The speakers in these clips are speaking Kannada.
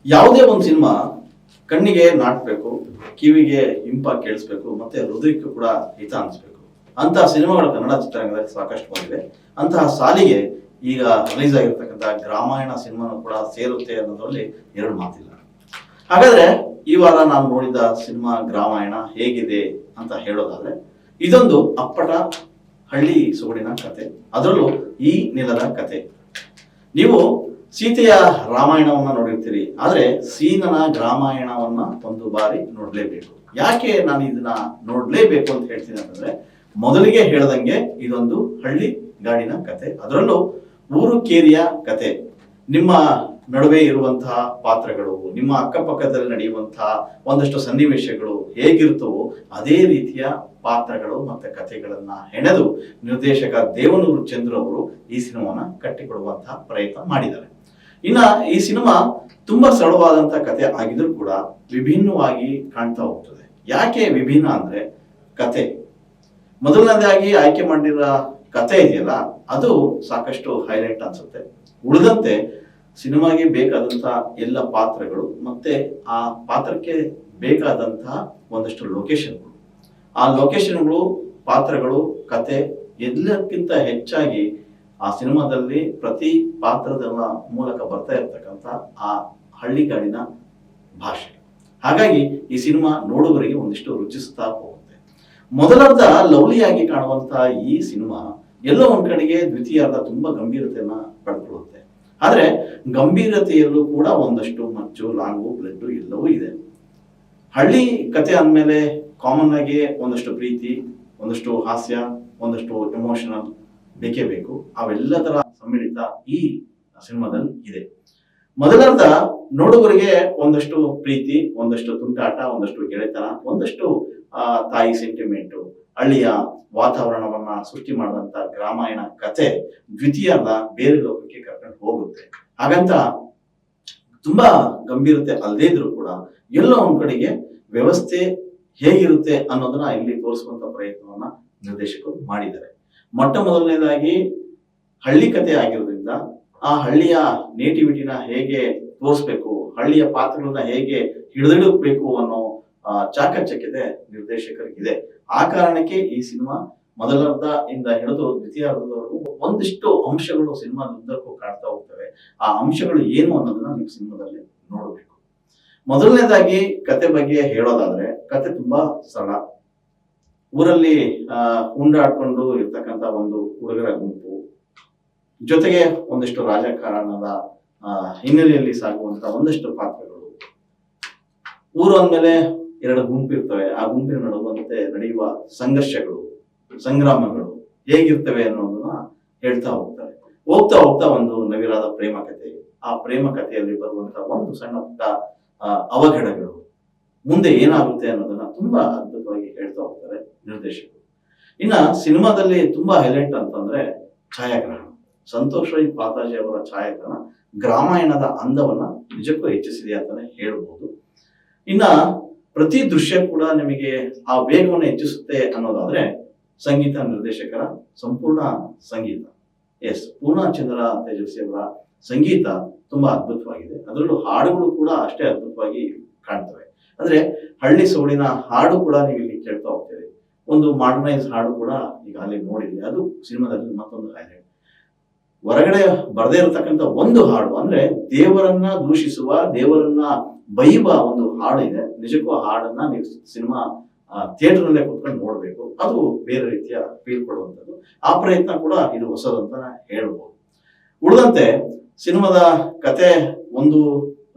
ಯಾವುದೇ ಒಂದು ಸಿನಿಮಾ ಕಣ್ಣಿಗೆ ನಾಟಬೇಕು, ಕಿವಿಗೆ ಇಂಪಾಗಿ ಕೇಳಿಸ್ಬೇಕು, ಮತ್ತೆ ಹೃದಯಕ್ಕೂ ಕೂಡ ಹಿತ ಅನಿಸ್ಬೇಕು. ಅಂತಹ ಸಿನಿಮಾಗಳು ಕನ್ನಡ ಚಿತ್ರರಂಗದಲ್ಲಿ ಸಾಕಷ್ಟು ಬಂದಿವೆ. ಅಂತಹ ಸಾಲಿಗೆ ಈಗ ರಿಲೀಸ್ ಆಗಿರ್ತಕ್ಕಂಥ ಗ್ರಾಮಾಯಣ ಸಿನಿಮಾನು ಕೂಡ ಸೇರುತ್ತೆ ಅನ್ನೋದ್ರಲ್ಲಿ ಎರಡು ಮಾತಿಲ್ಲ. ಹಾಗಾದ್ರೆ ಈ ವಾರ ನಾನು ನೋಡಿದ ಸಿನಿಮಾ ಗ್ರಾಮಾಯಣ ಹೇಗಿದೆ ಅಂತ ಹೇಳೋದಾದ್ರೆ, ಇದೊಂದು ಅಪ್ಪಟ ಹಳ್ಳಿ ಸೊಗಡಿನ ಕತೆ, ಅದರಲ್ಲೂ ಈ ನೆಲದ ಕತೆ. ನೀವು ಸೀತೆಯ ರಾಮಾಯಣವನ್ನ ನೋಡಿರ್ತೀರಿ, ಆದ್ರೆ ಸೀನನ ಗ್ರಾಮಾಯಣವನ್ನ ಒಂದು ಬಾರಿ ನೋಡ್ಲೇಬೇಕು. ಯಾಕೆ ನಾನು ಇದನ್ನ ನೋಡ್ಲೇಬೇಕು ಅಂತ ಹೇಳ್ತೀನಿ ಅಂತಂದ್ರೆ, ಮೊದಲಿಗೆ ಹೇಳ್ದಂಗೆ ಇದೊಂದು ಹಳ್ಳಿ ಗಾಡಿನ ಕತೆ, ಅದರಲ್ಲೂ ಊರು ಕೇರಿಯ ಕತೆ. ನಿಮ್ಮ ನಡುವೆ ಇರುವಂತಹ ಪಾತ್ರಗಳು, ನಿಮ್ಮ ಅಕ್ಕಪಕ್ಕದಲ್ಲಿ ನಡೆಯುವಂತಹ ಒಂದಷ್ಟು ಸನ್ನಿವೇಶಗಳು ಹೇಗಿರ್ತವೋ ಅದೇ ರೀತಿಯ ಪಾತ್ರಗಳು ಮತ್ತೆ ಕಥೆಗಳನ್ನ ಹೆಣೆದು ನಿರ್ದೇಶಕ ದೇವನೂರು ಚಂದ್ರ ಅವರು ಈ ಸಿನಿಮಾನ ಕಟ್ಟಿಕೊಡುವಂತಹ ಪ್ರಯತ್ನ ಮಾಡಿದ್ದಾರೆ. ಇನ್ನ ಈ ಸಿನಿಮಾ ತುಂಬಾ ಸರಳವಾದಂತಹ ಕತೆ ಆಗಿದ್ರು ಕೂಡ ವಿಭಿನ್ನವಾಗಿ ಕಾಣ್ತಾ ಹೋಗ್ತದೆ. ಯಾಕೆ ವಿಭಿನ್ನ ಅಂದ್ರೆ, ಕತೆ ಮೊದಲನೇದಾಗಿ ಆಯ್ಕೆ ಮಾಡಿರೋ ಕತೆ ಇದೆಯಲ್ಲ, ಅದು ಸಾಕಷ್ಟು ಹೈಲೈಟ್ ಅನ್ಸುತ್ತೆ. ಉಳಿದಂತೆ ಸಿನಿಮಾಗೆ ಬೇಕಾದಂತಹ ಎಲ್ಲ ಪಾತ್ರಗಳು ಮತ್ತೆ ಆ ಪಾತ್ರಕ್ಕೆ ಬೇಕಾದಂತಹ ಒಂದಷ್ಟು ಲೊಕೇಶನ್ಗಳು, ಆ ಲೊಕೇಶನ್ಗಳು, ಪಾತ್ರಗಳು, ಕತೆ ಎಲ್ಲಕ್ಕಿಂತ ಹೆಚ್ಚಾಗಿ ಆ ಸಿನಿಮಾದಲ್ಲಿ ಪ್ರತಿ ಪಾತ್ರದ ಮೂಲಕ ಬರ್ತಾ ಇರ್ತಕ್ಕಂಥ ಆ ಹಳ್ಳಿಗಾಡಿನ ಭಾಷೆ. ಹಾಗಾಗಿ ಈ ಸಿನಿಮಾ ನೋಡುವವರಿಗೆ ಒಂದಿಷ್ಟು ರುಚಿಸ್ತಾ ಹೋಗುತ್ತೆ. ಮೊದಲರ್ಧ ಲವ್ಲಿಯಾಗಿ ಕಾಣುವಂತಹ ಈ ಸಿನಿಮಾ ಎಲ್ಲೋ ಒಂದ್ ಕಡೆಗೆ ದ್ವಿತೀಯಾರ್ಧ ತುಂಬಾ ಗಂಭೀರತೆಯನ್ನ ಪಡ್ಕೊಳ್ಳುತ್ತೆ. ಆದ್ರೆ ಗಂಭೀರತೆಯಲ್ಲೂ ಕೂಡ ಒಂದಷ್ಟು ಮಚ್ಚು, ಲಾಂಗು, ಬ್ಲಡ್ ಎಲ್ಲವೂ ಇದೆ. ಹಳ್ಳಿ ಕತೆ ಅಂದ್ಮೇಲೆ ಕಾಮನ್ ಆಗಿ ಒಂದಷ್ಟು ಪ್ರೀತಿ, ಒಂದಷ್ಟು ಹಾಸ್ಯ, ಒಂದಷ್ಟು ಎಮೋಷನಲ್ ಬೇಕೇ ಬೇಕು. ಅವೆಲ್ಲದರ ಸಮ್ಮಿಳಿತ ಈ ಸಿನಿಮಾದಲ್ಲಿ ಇದೆ. ಮೊದಲರ್ಧ ನೋಡುವವರಿಗೆ ಒಂದಷ್ಟು ಪ್ರೀತಿ, ಒಂದಷ್ಟು ತುಂಟಾಟ, ಒಂದಷ್ಟು ಗೆಳೆತನ, ಒಂದಷ್ಟು ತಾಯಿ ಸೆಂಟಿಮೆಂಟು, ಹಳ್ಳಿಯ ವಾತಾವರಣವನ್ನ ಸೃಷ್ಟಿ ಮಾಡಿದಂತ ಗ್ರಾಮಾಯಣ ಕತೆ ದ್ವಿತೀಯಾರ್ಧ ಬೇರೆ ಲೋಕಕ್ಕೆ ಕರ್ಕೊಂಡು ಹೋಗುತ್ತೆ. ಹಾಗಂತ ತುಂಬಾ ಗಂಭೀರತೆ ಅಲ್ಲದೇ ಇದ್ರು ಕೂಡ ಎಲ್ಲೋ ಒಂದ್ ಕಡೆಗೆ ವ್ಯವಸ್ಥೆ ಹೇಗಿರುತ್ತೆ ಅನ್ನೋದನ್ನ ಇಲ್ಲಿ ತೋರಿಸುವಂತ ಪ್ರಯತ್ನವನ್ನ ನಿರ್ದೇಶಕರು ಮಾಡಿದ್ದಾರೆ. ಮೊಟ್ಟ ಮೊದಲನೇದಾಗಿ ಹಳ್ಳಿ ಕತೆ ಆಗಿರೋದ್ರಿಂದ ಆ ಹಳ್ಳಿಯ ನೇಟಿವಿಟಿನ ಹೇಗೆ ತೋರಿಸ್ಬೇಕು, ಹಳ್ಳಿಯ ಪಾತ್ರಗಳನ್ನ ಹೇಗೆ ಹಿಡಿದಿಡಬೇಕು ಅನ್ನೋ ಚಾಕಚಕ್ಯತೆ ನಿರ್ದೇಶಕರಿಗಿದೆ. ಆ ಕಾರಣಕ್ಕೆ ಈ ಸಿನಿಮಾ ಮೊದಲರ್ಧ ಇಂದ ಹಿಡಿದು ದ್ವಿತೀಯಾರ್ಧದವರೆಗೂ ಒಂದಿಷ್ಟು ಅಂಶಗಳು ಸಿನಿಮಾದ ಉದ್ದಕ್ಕೂ ಕಾಡ್ತಾ ಹೋಗ್ತವೆ. ಆ ಅಂಶಗಳು ಏನು ಅನ್ನೋದನ್ನ ನೀವು ಸಿನಿಮಾದಲ್ಲಿ ನೋಡಬೇಕು. ಮೊದಲನೇದಾಗಿ ಕತೆ ಬಗ್ಗೆ ಹೇಳೋದಾದ್ರೆ, ಕತೆ ತುಂಬಾ ಸರಳ. ಊರಲ್ಲಿ ಉಂಡಾಡ್ಕೊಂಡು ಇರ್ತಕ್ಕಂಥ ಒಂದು ಹುಡುಗರ ಗುಂಪು, ಜೊತೆಗೆ ಒಂದಿಷ್ಟು ರಾಜಕಾರಣದ ಹಿನ್ನೆಲೆಯಲ್ಲಿ ಸಾಗುವಂತ ಒಂದಷ್ಟು ಪಾತ್ರಗಳು. ಊರು ಅಂದ್ಮೇಲೆ ಎರಡು ಗುಂಪು ಇರ್ತವೆ. ಆ ಗುಂಪಿನ ನಡುವಂತೆ ನಡೆಯುವ ಸಂಘರ್ಷಗಳು, ಸಂಗ್ರಾಮಗಳು ಹೇಗಿರ್ತವೆ ಅನ್ನೋದನ್ನ ಹೇಳ್ತಾ ಹೋಗ್ತಾರೆ. ಹೋಗ್ತಾ ಹೋಗ್ತಾ ಒಂದು ನವಿರಾದ ಪ್ರೇಮ ಕಥೆ, ಆ ಪ್ರೇಮ ಕಥೆಯಲ್ಲಿ ಬರುವಂತ ಒಂದು ಸಣ್ಣ ಪುಟ್ಟ ಅವಘಡಗಳು, ಮುಂದೆ ಏನಾಗುತ್ತೆ ಅನ್ನೋದನ್ನ ತುಂಬಾ ಅದ್ಭುತವಾಗಿ ಹೇಳ್ತಾ ಹೋಗ್ತಾರೆ ನಿರ್ದೇಶಕರು. ಇನ್ನ ಸಿನಿಮಾದಲ್ಲಿ ತುಂಬಾ ಹೈಲೈಟ್ ಅಂತಂದ್ರೆ ಛಾಯಾಗ್ರಹಣ. ಸಂತೋಷ್ ರೈ ಪಾತಾಜಿ ಅವರ ಛಾಯಾಗ್ರಹಣ ಗ್ರಾಮಾಯಣದ ಅಂದವನ್ನ ನಿಜಕ್ಕೂ ಹೆಚ್ಚಿಸಿದೆ ಅಂತಾನೆ ಹೇಳ್ಬಹುದು. ಇನ್ನ ಪ್ರತಿ ದೃಶ್ಯ ಕೂಡ ನಿಮಗೆ ಆ ವೇಗವನ್ನು ಹೆಚ್ಚಿಸುತ್ತೆ ಅನ್ನೋದಾದ್ರೆ ಸಂಗೀತ ನಿರ್ದೇಶಕರ ಸಂಪೂರ್ಣ ಸಂಗೀತ. ಪೂರ್ಣಚಂದ್ರ ತೇಜಸ್ವಿ ಅವರ ಸಂಗೀತ ತುಂಬಾ ಅದ್ಭುತವಾಗಿದೆ. ಅದರಲ್ಲೂ ಹಾಡುಗಳು ಕೂಡ ಅಷ್ಟೇ ಅದ್ಭುತವಾಗಿ ಕಾಣ್ತವೆ. ಅಂದ್ರೆ ಹಳ್ಳಿ ಸೊಗಡಿನ ಹಾಡು ಕೂಡ ನೀವು ಇಲ್ಲಿ ಕೇಳ್ತಾ ಹೋಗ್ತೀರಿ. ಒಂದು ಮಾಡರ್ನೈಸ್ ಹಾಡು ಕೂಡ ಈಗ ಅಲ್ಲಿ ನೋಡಿದ್ವಿ, ಅದು ಸಿನಿಮಾದಲ್ಲಿ ಮತ್ತೊಂದು ಹೈಲೈಟ್. ಹೊರಗಡೆ ಬರದೇ ಇರತಕ್ಕಂಥ ಒಂದು ಹಾಡು, ಅಂದ್ರೆ ದೇವರನ್ನ ದೂಷಿಸುವ, ದೇವರನ್ನ ಬೈಯುವ ಒಂದು ಹಾಡು ಇದೆ. ನಿಜಕ್ಕೂ ಆ ಹಾಡನ್ನ ನೀವು ಸಿನಿಮಾ ಥಿಯೇಟರ್ ನಲ್ಲೇ ಕುತ್ಕೊಂಡು ನೋಡ್ಬೇಕು. ಅದು ಬೇರೆ ರೀತಿಯ ಫೀಲ್ ಕೊಡುವಂಥದ್ದು. ಆ ಪ್ರಯತ್ನ ಕೂಡ ಇದು ಹೊಸದಂತ ಹೇಳ್ಬೋದು. ಉಳಿದಂತೆ ಸಿನಿಮಾದ ಕತೆ ಒಂದು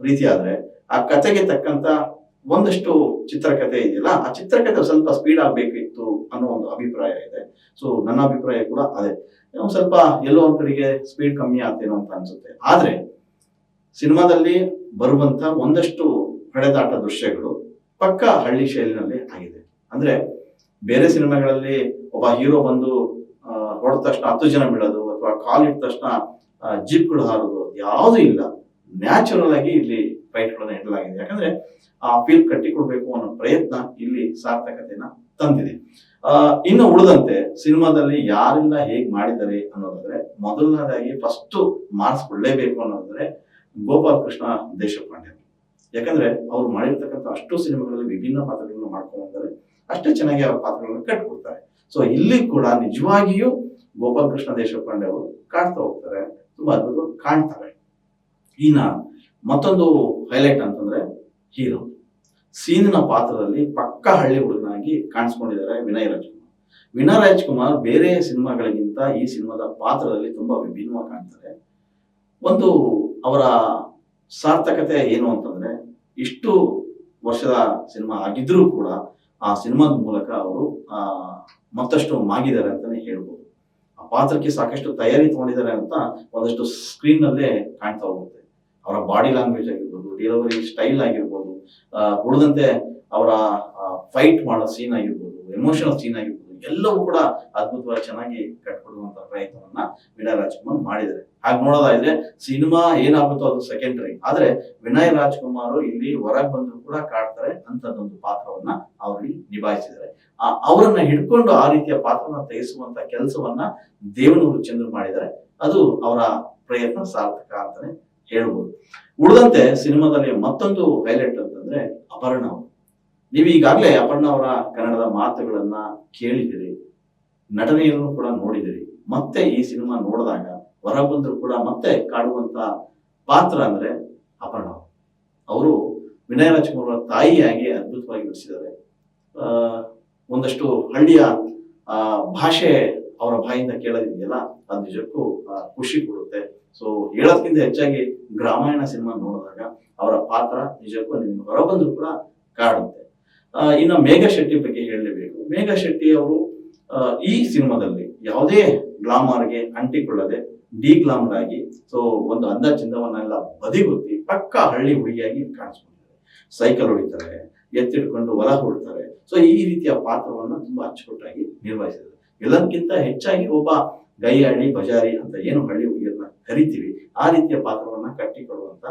ರೀತಿ ಆದ್ರೆ, ಆ ಕತೆಗೆ ತಕ್ಕಂತ ಒಂದಷ್ಟು ಚಿತ್ರಕಥೆ ಇದೆಯಲ್ಲ, ಆ ಚಿತ್ರಕಥೆ ಸ್ವಲ್ಪ ಸ್ಪೀಡ್ ಆಗ್ಬೇಕಿತ್ತು ಅನ್ನೋ ಒಂದು ಅಭಿಪ್ರಾಯ ಇದೆ. ಸೊ ನನ್ನ ಅಭಿಪ್ರಾಯ ಕೂಡ ಅದೇ, ಸ್ವಲ್ಪ ಎಲ್ಲೋ ಒಂದ್ ಕಡೆಗೆ ಸ್ಪೀಡ್ ಕಮ್ಮಿ ಆಗ್ತೇನೋ ಅಂತ ಅನ್ಸುತ್ತೆ. ಆದ್ರೆ ಸಿನಿಮಾದಲ್ಲಿ ಬರುವಂತ ಒಂದಷ್ಟು ಹೊಡೆದಾಟ ದೃಶ್ಯಗಳು ಪಕ್ಕ ಹಳ್ಳಿ ಶೈಲಿನಲ್ಲಿ ಆಗಿದೆ. ಅಂದ್ರೆ ಬೇರೆ ಸಿನಿಮಾಗಳಲ್ಲಿ ಒಬ್ಬ ಹೀರೋ ಬಂದು ಹೊಡೆದ ತಕ್ಷಣ 10 ಜನ ಬೀಳೋದು, ಅಥವಾ ಕಾಲ್ ಇಟ್ಟ ತಕ್ಷಣ ಜೀಪ್ಗಳು ಹಾರೋದು ಯಾವುದು ಇಲ್ಲ. ನ್ಯಾಚುರಲ್ ಆಗಿ ಇಲ್ಲಿ ಫೈಟ್ಗಳನ್ನ ಇಡಲಾಗಿದೆ. ಯಾಕಂದ್ರೆ ಆ ಫೀಲ್ ಕಟ್ಟಿಕೊಡ್ಬೇಕು ಅನ್ನೋ ಪ್ರಯತ್ನ ಇಲ್ಲಿ ಸಾರ್ಥಕತೆಯನ್ನ ತಂದಿದೆ. ಇನ್ನು ಉಳಿದಂತೆ ಸಿನಿಮಾದಲ್ಲಿ ಯಾರೆಲ್ಲ ಹೇಗ್ ಮಾಡಿದ್ದಾರೆ ಅನ್ನೋದಾದ್ರೆ, ಮೊದಲನೇದಾಗಿ ಫಸ್ಟ್ ಮಾರ್ಕ್ಸ್ ಕೊಡ್ಲೇಬೇಕು ಅನ್ನೋದಾದ್ರೆ ಗೋಪಾಲ್ ಕೃಷ್ಣ ದೇಶಪಾಂಡೆ. ಯಾಕಂದ್ರೆ ಅವ್ರು ಮಾಡಿರ್ತಕ್ಕಂಥ ಅಷ್ಟು ಸಿನಿಮಾಗಳಲ್ಲಿ ವಿಭಿನ್ನ ಪಾತ್ರಗಳನ್ನು ಮಾಡ್ಕೊಂಡು ಬಂದರೆ ಅಷ್ಟೇ ಚೆನ್ನಾಗಿ ಅವ್ರ ಪಾತ್ರಗಳನ್ನ ಕಟ್ಕೊಡ್ತಾರೆ. ಸೊ ಇಲ್ಲಿ ಕೂಡ ನಿಜವಾಗಿಯೂ ಗೋಪಾಲ್ ಕೃಷ್ಣ ದೇಶಪಾಂಡೆ ಅವರು ಕಾಡ್ತಾ ಹೋಗ್ತಾರೆ, ತುಂಬಾ ಅದ್ಭುತವಾಗಿ ಕಾಣ್ತಾರೆ. ಇನ್ನ ಮತ್ತೊಂದು ಹೈಲೈಟ್ ಅಂತಂದ್ರೆ ಹೀರೋ ಸೀನಿನ ಪಾತ್ರದಲ್ಲಿ ಪಕ್ಕ ಹಳ್ಳಿ ಹುಡುಗನಾಗಿ ಕಾಣಿಸ್ಕೊಂಡಿದ್ದಾರೆ ವಿನಯ್ ರಾಜ್ಕುಮಾರ್. ವಿನಯ್ ರಾಜ್ಕುಮಾರ್ ಬೇರೆ ಸಿನಿಮಾಗಳಿಗಿಂತ ಈ ಸಿನಿಮಾದ ಪಾತ್ರದಲ್ಲಿ ತುಂಬಾ ವಿಭಿನ್ನವಾಗಿ ಕಾಣ್ತಾರೆ. ಒಂದು ಅವರ ಸಾರ್ಥಕತೆ ಏನು ಅಂತಂದ್ರೆ, ಇಷ್ಟು ವರ್ಷದ ಸಿನಿಮಾ ಆಗಿದ್ರೂ ಕೂಡ ಆ ಸಿನಿಮಾದ ಮೂಲಕ ಅವರು ಮತ್ತಷ್ಟು ಮಾಗಿದ್ದಾರೆ ಅಂತಾನೆ ಹೇಳ್ಬೋದು. ಆ ಪಾತ್ರಕ್ಕೆ ಸಾಕಷ್ಟು ತಯಾರಿ ತಗೊಂಡಿದ್ದಾರೆ ಅಂತ ಒಂದಷ್ಟು ಸ್ಕ್ರೀನ್ ನಲ್ಲೇ ಕಾಣ್ತಾ ಹೋಗುತ್ತೆ. ಅವರ ಬಾಡಿ ಲ್ಯಾಂಗ್ವೇಜ್ ಆಗಿರ್ಬೋದು, ಡೆಲಿವರಿ ಸ್ಟೈಲ್ ಆಗಿರ್ಬೋದು, ಉಳಿದಂತೆ ಅವರ ಫೈಟ್ ಮಾಡೋ ಸೀನ್ ಆಗಿರ್ಬೋದು, ಎಮೋಷನಲ್ ಸೀನ್ ಆಗಿರ್ಬೋದು, ಎಲ್ಲವೂ ಕೂಡ ಅದ್ಭುತವಾಗಿ ಚೆನ್ನಾಗಿ ಕಟ್ಕೊಡುವಂತ ಪ್ರಯತ್ನವನ್ನ ವಿನಯ್ ರಾಜ್ಕುಮಾರ್ ಮಾಡಿದ್ದಾರೆ. ಹಾಗೆ ನೋಡೋದಾದ್ರೆ ಸಿನಿಮಾ ಏನಾಗುತ್ತೋ ಅದು ಸೆಕೆಂಡರಿ, ಆದ್ರೆ ವಿನಯ್ ರಾಜ್ಕುಮಾರ್ ಇಲ್ಲಿ ಹೊರಗೆ ಬಂದು ಕೂಡ ಕಾಡ್ತಾರೆ ಅಂತದೊಂದು ಪಾತ್ರವನ್ನ ಅವರಲ್ಲಿ ನಿಭಾಯಿಸಿದ್ದಾರೆ. ಅವರನ್ನ ಹಿಡ್ಕೊಂಡು ಆ ರೀತಿಯ ಪಾತ್ರನ ತೆಗೆಸುವಂತ ಕೆಲಸವನ್ನ ದೇವನೂರು ಚಂದ್ರು ಮಾಡಿದ್ದಾರೆ. ಅದು ಅವರ ಪ್ರಯತ್ನ ಸಾರ್ಥಕ ಅಂತಾನೆ ಹೇಳ್ಬೋದು. ಉಳಿದಂತೆ ಸಿನಿಮಾದಲ್ಲಿ ಮತ್ತೊಂದು ಹೈಲೈಟ್ ಅಂತಂದ್ರೆ ಅಪರ್ಣ ಅವರು. ನೀವು ಈಗಾಗಲೇ ಅಪರ್ಣ ಅವರ ಕನ್ನಡದ ಮಾತುಗಳನ್ನ ಕೇಳಿದಿರಿ, ನಟನೆಯನ್ನು ಕೂಡ ನೋಡಿದಿರಿ. ಮತ್ತೆ ಈ ಸಿನಿಮಾ ನೋಡಿದಾಗ ಹೊರ ಬಂದ್ರು ಕೂಡ ಮತ್ತೆ ಕಾಡುವಂತ ಪಾತ್ರ ಅಂದ್ರೆ ಅಪರ್ಣ ಅವರು ವಿನಯ್ ರಾಜ್ಕುಮಾರ್ ಅವರ ತಾಯಿಯಾಗಿ ಅದ್ಭುತವಾಗಿ ನಟಿಸಿದ್ದಾರೆ. ಒಂದಷ್ಟು ಹಳ್ಳಿಯ ಭಾಷೆ ಅವರ ಬಾಯಿಂದ ಕೇಳೋದಿದೆಯಲ್ಲ, ಅದು ನಿಜಕ್ಕೂ ಖುಷಿ ಕೊಡುತ್ತೆ. ಸೊ ಹೇಳೋದ್ಕಿಂತ ಹೆಚ್ಚಾಗಿ ಗ್ರಾಮಾಯಣ ಸಿನಿಮಾ ನೋಡಿದಾಗ ಅವರ ಪಾತ್ರ ನಿಜಕ್ಕೂ ನಿಮ್ಗೆ ಹೊರ ಬಂದ್ರು ಕೂಡ ಕಾಡುತ್ತೆ. ಇನ್ನು ಮೇಘಾ ಶೆಟ್ಟಿ ಬಗ್ಗೆ ಹೇಳಲೇಬೇಕು. ಮೇಘಾ ಶೆಟ್ಟಿ ಅವರು ಈ ಸಿನಿಮಾದಲ್ಲಿ ಯಾವುದೇ ಗ್ಲಾಮರ್ಗೆ ಅಂಟಿಕೊಳ್ಳದೆ ಡಿಗ್ಲಾಮರ್ ಆಗಿ, ಸೊ ಒಂದು ಅಂದ ಚಿಂದವನ್ನೆಲ್ಲ ಬದಿಗೊತ್ತಿ ಪಕ್ಕ ಹಳ್ಳಿ ಹುಡುಗಿಯಾಗಿ ಕಾಣಿಸ್ಕೊಂಡಿದ್ದಾರೆ. ಸೈಕಲ್ ಹೊಡಿತಾರೆ, ಎತ್ತಿಡ್ಕೊಂಡು ಹೊಲ ಹೊಡ್ತಾರೆ. ಸೊ ಈ ರೀತಿಯ ಪಾತ್ರವನ್ನ ತುಂಬಾ ಅಚ್ಚುಕಟ್ಟಾಗಿ ನಿರ್ವಹಿಸಿದ್ದಾರೆ. ಎಲ್ಲದಕ್ಕಿಂತ ಹೆಚ್ಚಾಗಿ ಒಬ್ಬ ಗೈಯಾಳಿ ಬಜಾರಿ ಅಂತ ಏನು ಹಳ್ಳಿ ಹುಡುಗಿಯರನ್ನ ಕರಿತೀವಿ, ಆ ರೀತಿಯ ಪಾತ್ರವನ್ನ ಕಟ್ಟಿಕೊಡುವಂತ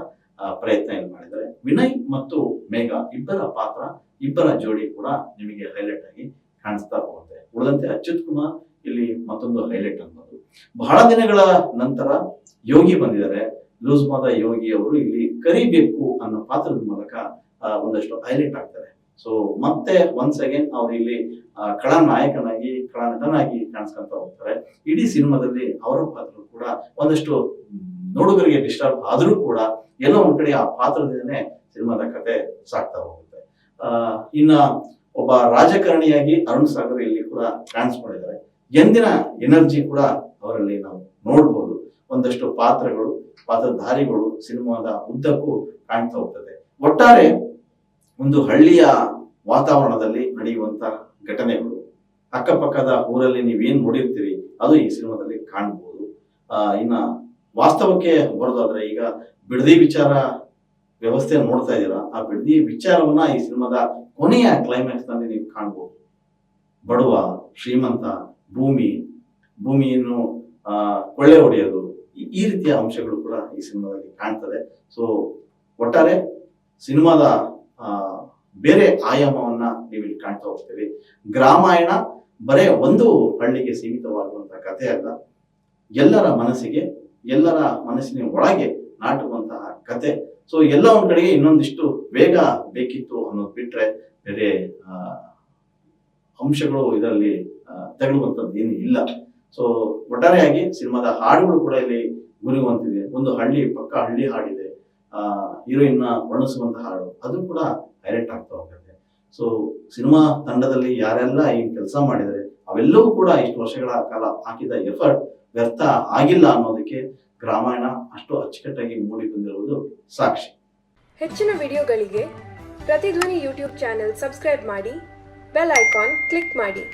ಪ್ರಯತ್ನ ಏನು ಮಾಡಿದ್ದಾರೆ. ವಿನಯ್ ಮತ್ತು ಮೇಘಾ ಇಬ್ಬರ ಪಾತ್ರ, ಇಬ್ಬರ ಜೋಡಿ ಕೂಡ ನಿಮಗೆ ಹೈಲೈಟ್ ಆಗಿ ಕಾಣಿಸ್ತಾ ಹೋಗುತ್ತೆ. ಉಳಿದಂತೆ ಅಚ್ಯುತ್ ಕುಮಾರ್ ಇಲ್ಲಿ ಮತ್ತೊಂದು ಹೈಲೈಟ್ ಅನ್ಬೋದು. ಬಹಳ ದಿನಗಳ ನಂತರ ಯೋಗಿ ಬಂದಿದ್ದಾರೆ. ಲೂಸ್ ಮಾದ ಯೋಗಿ ಅವರು ಇಲ್ಲಿ ಕರಿಬೇಕು ಅನ್ನೋ ಪಾತ್ರದ ಮೂಲಕ ಒಂದಷ್ಟು ಹೈಲೈಟ್ ಆಗ್ತಾರೆ. ಸೊ ಮತ್ತೆ ಒನ್ಸ್ ಅಗೇನ್ ಅವ್ರು ಇಲ್ಲಿ ಕಳಾ ನಾಯಕನಾಗಿ, ಕಳಾ ನಟನಾಗಿ ಕಾಣಿಸ್ಕೊಂತ ಹೋಗ್ತಾರೆ. ಇಡೀ ಸಿನಿಮಾದಲ್ಲಿ ಅವರ ಪಾತ್ರ ಕೂಡ ಒಂದಷ್ಟು ನೋಡುಗರಿಗೆ ಡಿಸ್ಟರ್ಬ್ ಆದ್ರೂ ಕೂಡ ಎಲ್ಲೋ ಒಂದ್ ಕಡೆ ಆ ಪಾತ್ರದಿಂದನೇ ಸಿನಿಮಾದ ಕತೆ ಸಾಕ್ತಾ ಹೋಗುತ್ತೆ. ಇನ್ನ ಒಬ್ಬ ರಾಜಕಾರಣಿಯಾಗಿ ಅರುಣ್ ಸಾಗರ್ ಇಲ್ಲಿ ಕೂಡ ಕಾಣಿಸ್ಕೊಂಡಿದ್ದಾರೆ. ಎಂದಿನ ಎನರ್ಜಿ ಕೂಡ ಅವರಲ್ಲಿ ನಾವು ನೋಡ್ಬೋದು. ಒಂದಷ್ಟು ಪಾತ್ರಗಳು, ಪಾತ್ರಧಾರಿಗಳು ಸಿನಿಮಾದ ಉದ್ದಕ್ಕೂ ಕಾಣ್ತಾ ಹೋಗ್ತದೆ. ಒಟ್ಟಾರೆ ಒಂದು ಹಳ್ಳಿಯ ವಾತಾವರಣದಲ್ಲಿ ನಡೆಯುವಂತ ಘಟನೆಗಳು, ಅಕ್ಕಪಕ್ಕದ ಊರಲ್ಲಿ ನೀವೇನ್ ನೋಡಿರ್ತೀರಿ ಅದು ಈ ಸಿನಿಮಾದಲ್ಲಿ ಕಾಣ್ಬೋದು. ಇನ್ನ ವಾಸ್ತವಕ್ಕೆ ಬರೋದಾದ್ರೆ, ಈಗ ಬಿಡದಿ ವಿಚಾರ ವ್ಯವಸ್ಥೆ ನೋಡ್ತಾ ಇದ್ದೀರಾ, ಆ ಬಿಡದಿ ವಿಚಾರವನ್ನ ಈ ಸಿನಿಮಾದ ಕೊನೆಯ ಕ್ಲೈಮ್ಯಾಕ್ಸ್ ನಲ್ಲಿ ನೀವು ಕಾಣ್ಬೋದು. ಬಡವ, ಶ್ರೀಮಂತ, ಭೂಮಿಯನ್ನು ಕೊಳ್ಳೆ ಹೊಡೆಯೋದು, ಈ ರೀತಿಯ ಅಂಶಗಳು ಕೂಡ ಈ ಸಿನಿಮಾದಲ್ಲಿ ಕಾಣ್ತದೆ. ಸೊ ಒಟ್ಟಾರೆ ಸಿನಿಮಾದ ಬೇರೆ ಆಯಾಮವನ್ನ ನೀವು ಇಲ್ಲಿ ಕಾಣ್ತಾ ಹೋಗ್ತೀವಿ. ಗ್ರಾಮಾಯಣ ಬರೇ ಒಂದು ಹಳ್ಳಿಗೆ ಸೀಮಿತವಾಗುವಂತ ಕಥೆ ಅಲ್ಲ, ಎಲ್ಲರ ಮನಸ್ಸಿನ ಒಳಗೆ ನಾಟುವಂತಹ ಕತೆ. ಸೊ ಎಲ್ಲ ಒಂದ್ ಕಡೆಗೆ ಇನ್ನೊಂದಿಷ್ಟು ವೇಗ ಬೇಕಿತ್ತು ಅನ್ನೋದು ಬಿಟ್ರೆ ಬೇರೆ ಅಂಶಗಳು ಇದರಲ್ಲಿ ತಗೊಳ್ಳುವಂಥದ್ದು ಏನು ಇಲ್ಲ. ಸೊ ಒಟ್ಟಾರೆಯಾಗಿ ಸಿನಿಮಾದ ಹಾಡುಗಳು ಕೂಡ ಇಲ್ಲಿ ಗುರಿಯುವಂತಿದೆ. ಒಂದು ಪಕ್ಕ ಹಳ್ಳಿ ಹಾಡಿದೆ, ಹೀರೋಯಿನ್ ವರ್ಣಿಸುವಂತಹ ಹಾಡು, ಅದು ಕೂಡ ಹೈಲೈಟ್ ಆಗ್ತಾ ಹೋಗುತ್ತೆ. ಸೊ ಸಿನಿಮಾ ತಂಡದಲ್ಲಿ ಯಾರೆಲ್ಲ ಈ ಕೆಲಸ ಮಾಡಿದರೆ ಅವೆಲ್ಲವೂ ಕೂಡ ಇಷ್ಟು ವರ್ಷಗಳ ಕಾಲ ಹಾಕಿದ ಎಫರ್ಟ್ ವ್ಯರ್ಥ ಆಗಿಲ್ಲ ಅನ್ನೋದಕ್ಕೆ ಗ್ರಾಮಾಯಣ ಅಷ್ಟು ಅಚ್ಚುಕಟ್ಟಾಗಿ ಮೂಡಿ ಬಂದಿರುವುದು ಸಾಕ್ಷಿ. ಹೆಚ್ಚಿನ ವಿಡಿಯೋಗಳಿಗೆ ಪ್ರತಿಧ್ವನಿ ಯೂಟ್ಯೂಬ್ ಚಾನೆಲ್ ಸಬ್ಸ್ಕ್ರೈಬ್ ಮಾಡಿ, ಬೆಲ್ ಐಕಾನ್ ಕ್ಲಿಕ್ ಮಾಡಿ.